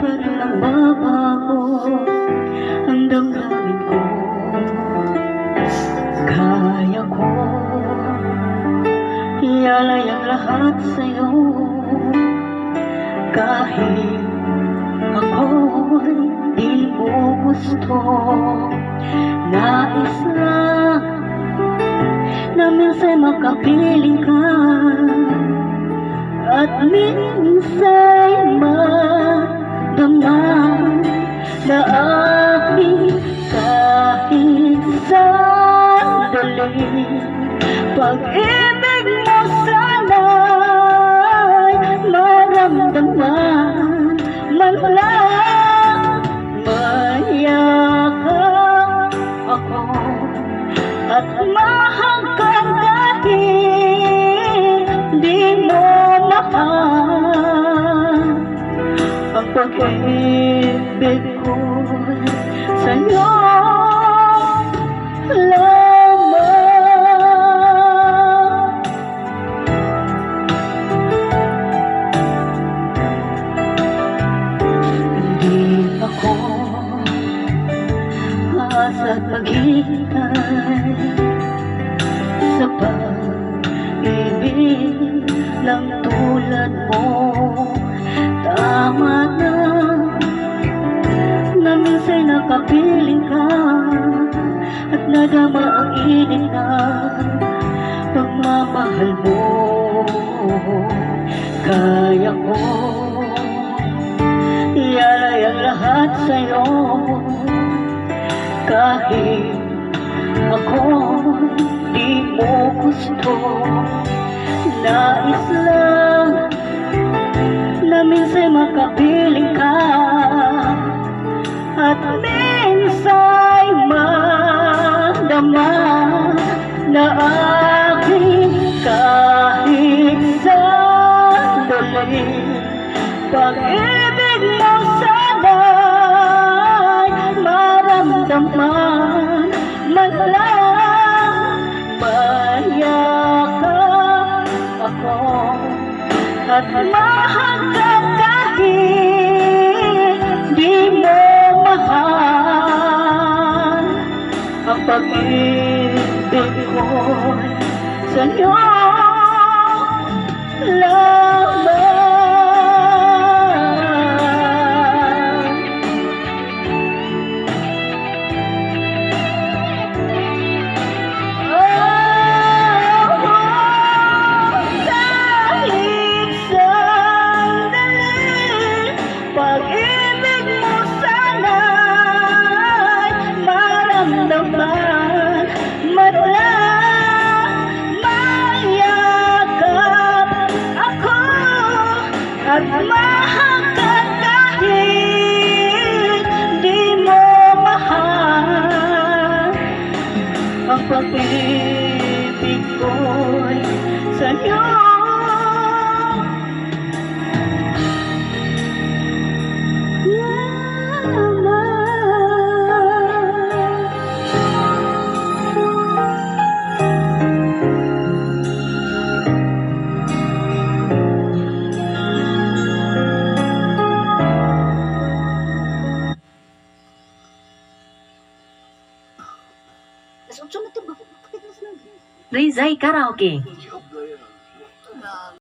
parang nagbabago ang damdamin ko. Kaya ko ialay ang lahat sa'yo, kahit ako'y di mo gusto. Nais lang na minsan makapiling ka, at minsan madama na aking kahit sandali. Pag-ibig mo sana'y maramdaman man lang, mayakap ako at mahanggang kahit di mo mahal. Ang pag-ibig ko'y sa'yo lamang. Hindi ako asa't maghihintay sa pag-ibig lang tulad mo. Tama na minsan nakapiling ka at nadama ang init na pagmamahal mo. Kaya ko ialay ang lahat sa'yo, kahit ako di mo gusto. Nais lang na minsan makapiling ka, at minsan madama na aking kahit sandali. Pag-ibig mo sana'y maramdaman man lang, mayakap ako at mahanggang kahit di mo mahal. Ang pag-ibig ko'y sa'yo lamang. Pag-ibig mo sana'y maramdaman man lang, mayakap ako at mahanggang kahit di mo mahal. Ang pag-ibig ko'y sa'yo Rizai Karaoke.